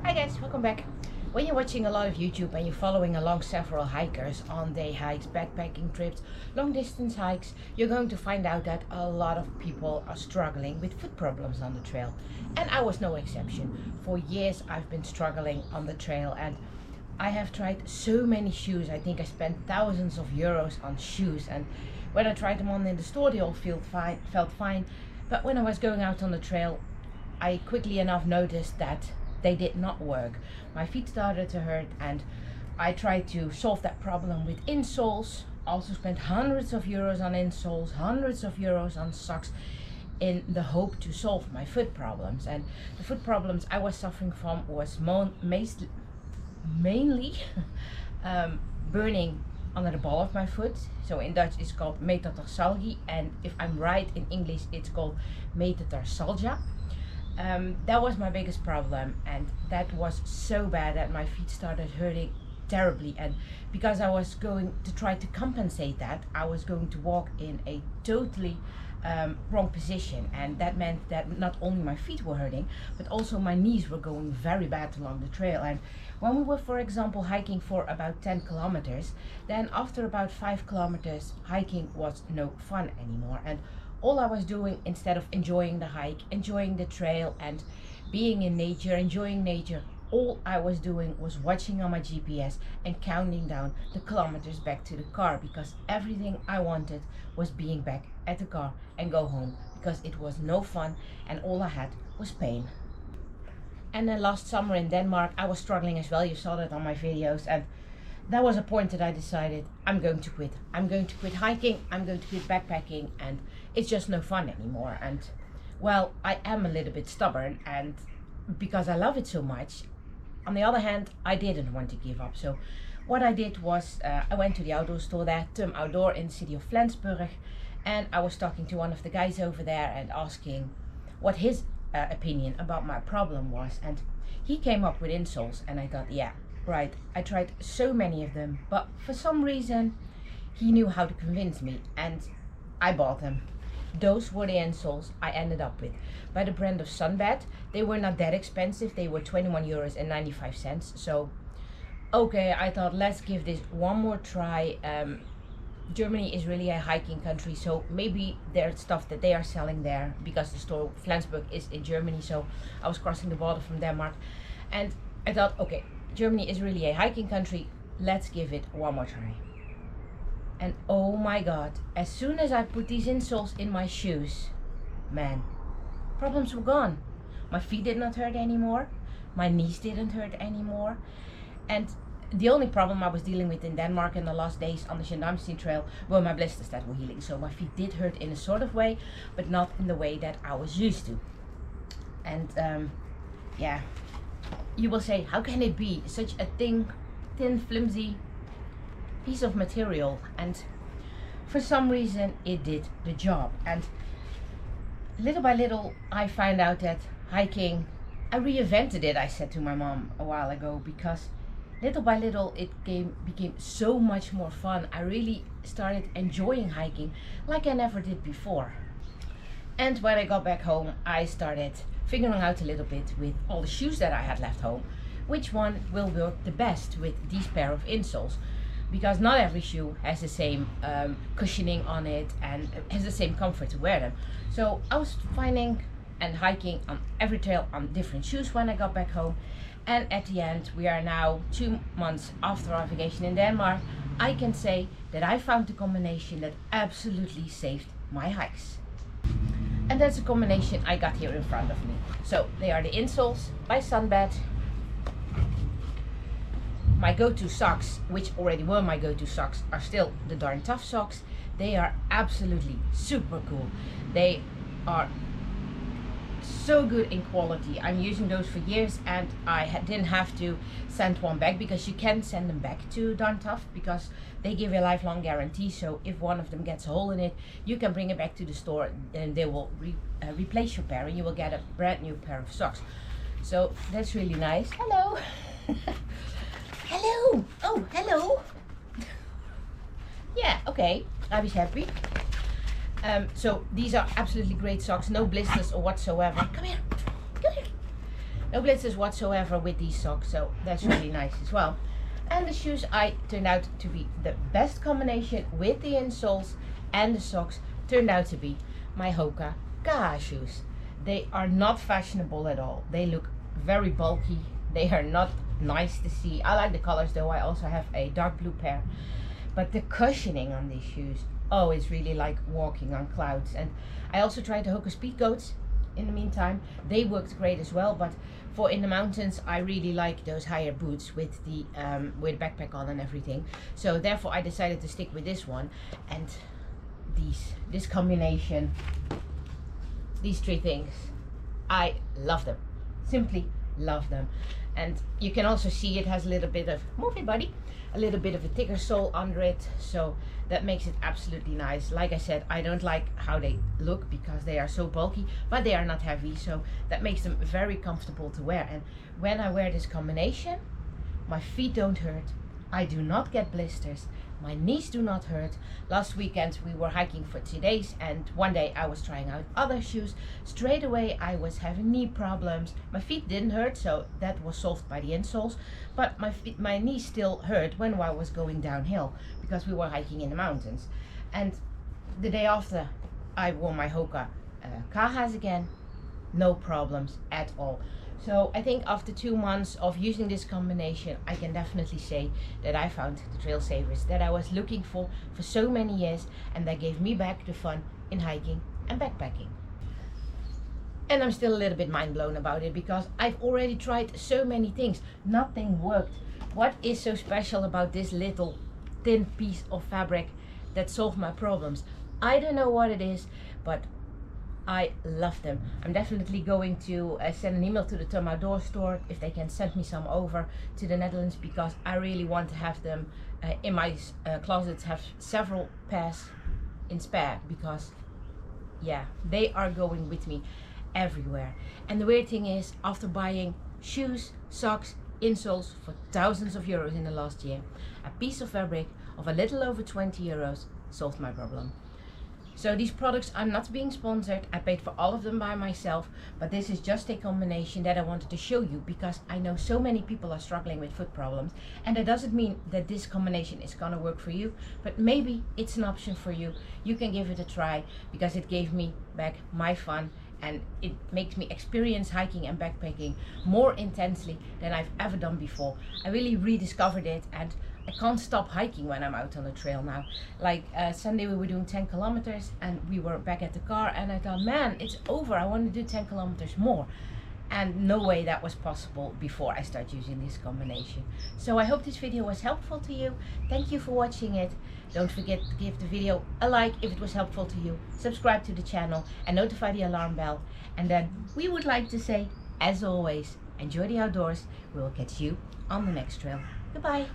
Hi guys, welcome back. When you're watching a lot of YouTube and you're following along several hikers on day hikes, backpacking trips, long distance hikes, you're going to find out that a lot of people are struggling with foot problems on the trail. And I was no exception. For years I've been struggling on the trail and I have tried so many shoes. I think I spent thousands of euros on shoes, and when I tried them on in the store they all felt fine. But when I was going out on the trail, I quickly enough noticed that they did not work. My feet started to hurt and I tried to solve that problem with insoles. Also spent hundreds of euros on insoles, hundreds of euros on socks in the hope to solve my foot problems. And the foot problems I was suffering from was mainly burning under the ball of my foot. So in Dutch it's called metatarsalgie, and if I'm right in English it's called metatarsalgia. That was my biggest problem, and that was so bad that my feet started hurting terribly. And because I was going to try to compensate that, I was going to walk in a totally wrong position, and that meant that not only my feet were hurting but also my knees were going very bad along the trail. And when we were, for example, hiking for about 10 kilometers, then after about 5 kilometers hiking was no fun anymore, and all I was doing, instead of enjoying the hike, enjoying the trail and being in nature, enjoying nature, all I was doing was watching on my GPS and counting down the kilometers back to the car, because everything I wanted was being back at the car and go home, because it was no fun and all I had was pain. And then last summer in Denmark I was struggling as well. You saw that on my videos, and that was a point that I decided I'm going to quit. I'm going to quit hiking, I'm going to quit backpacking, and it's just no fun anymore. And well, I am a little bit stubborn, and because I love it so much, on the other hand, I didn't want to give up. So what I did was I went to the outdoor store there, Tum Outdoor, in the city of Flensburg, and I was talking to one of the guys over there and asking what his opinion about my problem was. And he came up with insoles, and I thought, yeah, right, I tried so many of them, but for some reason he knew how to convince me, and I bought them. Those were the insoles I ended up with, by the brand of Sunbed. They were not that expensive, they were 21 euros and 95 cents. So okay, I thought, let's give this one more try. Germany is really a hiking country, so maybe there's stuff that they are selling there, because the store Flensburg is in Germany, so I was crossing the border from Denmark, and I thought, okay, Germany is really a hiking country, let's give it one more try. And oh my god, as soon as I put these insoles in my shoes, man, problems were gone. My feet did not hurt anymore, my knees didn't hurt anymore, and the only problem I was dealing with in Denmark in the last days on the Sandbed trail were my blisters that were healing. So my feet did hurt in a sort of way, but not in the way that I was used to. And yeah, you will say, how can it be such a thin, flimsy piece of material? And for some reason it did the job. And little by little I found out that hiking, I reinvented it, I said to my mom a while ago, because little by little it became so much more fun. I really started enjoying hiking like I never did before. And when I got back home, I started figuring out a little bit with all the shoes that I had left home, which one will work the best with these pair of insoles, because not every shoe has the same cushioning on it and has the same comfort to wear them. So I was finding and hiking on every trail on different shoes when I got back home, and at the end, we are now 2 months after our vacation in Denmark, I can say that I found the combination that absolutely saved my hikes. And that's a combination I got here in front of me. So they are the insoles by Sunbed. My go-to socks, which already were my go-to socks, are still the Darn Tough socks. They are absolutely super cool. They are so good in quality. I'm using those for years, and I didn't have to send one back, because you can send them back to Darn Tough because they give a lifelong guarantee. So if one of them gets a hole in it, you can bring it back to the store and they will replace your pair, and you will get a brand new pair of socks. So that's really nice. Hello. Hello. Oh, hello. Yeah, okay, I was happy. So these are absolutely great socks, no blisters or whatsoever. Come here, come here. No blisters whatsoever with these socks, so that's really nice as well. And the shoes turned out to be the best combination with the insoles and the socks turned out to be my Hoka Kaha shoes. They are not fashionable at all. They look very bulky. They are not nice to see. I like the colors though. I also have a dark blue pair. But the cushioning on these shoes, oh, it's really like walking on clouds. And I also tried the Hoka Speed Goats in the meantime. They worked great as well, but for in the mountains I really like those higher boots with the with backpack on and everything. So therefore I decided to stick with this one. And this combination, these three things, I love them. Simply love them. And you can also see it has a little bit of, move it buddy, a little bit of a thicker sole under it, so that makes it absolutely nice. Like I said, I don't like how they look because they are so bulky, but they are not heavy, so that makes them very comfortable to wear. And when I wear this combination, my feet don't hurt, I do not get blisters, my knees do not hurt. Last weekend we were hiking for 2 days, and one day I was trying out other shoes. Straight away I was having knee problems. My feet didn't hurt, so that was solved by the insoles, but my knees still hurt when I was going downhill because we were hiking in the mountains. And the day after I wore my Hoka Kahas again, no problems at all. So I think after 2 months of using this combination, I can definitely say that I found the trail savers that I was looking for so many years, and that gave me back the fun in hiking and backpacking. And I'm still a little bit mind blown about it because I've already tried so many things. Nothing worked. What is so special about this little thin piece of fabric that solved my problems? I don't know what it is, but I love them. I'm definitely going to send an email to the Tom Outdoor store if they can send me some over to the Netherlands, because I really want to have them in my closet, have several pairs in spare, because yeah, they are going with me everywhere. And the weird thing is, after buying shoes, socks, insoles for thousands of euros in the last year, a piece of fabric of a little over 20 euros solved my problem. So these products, I'm not being sponsored, I paid for all of them by myself, but this is just a combination that I wanted to show you because I know so many people are struggling with foot problems, and that doesn't mean that this combination is gonna work for you, but maybe it's an option for you. You can give it a try because it gave me back my fun, and it makes me experience hiking and backpacking more intensely than I've ever done before. I really rediscovered it, and I can't stop hiking when I'm out on the trail now. Like Sunday we were doing 10 kilometers and we were back at the car, and I thought, man, it's over, I want to do 10 kilometers more. And no way that was possible before I started using this combination. So I hope this video was helpful to you. Thank you for watching it. Don't forget to give the video a like if it was helpful to you. Subscribe to the channel and notify the alarm bell. And then we would like to say, as always, enjoy the outdoors. We will catch you on the next trail. Goodbye.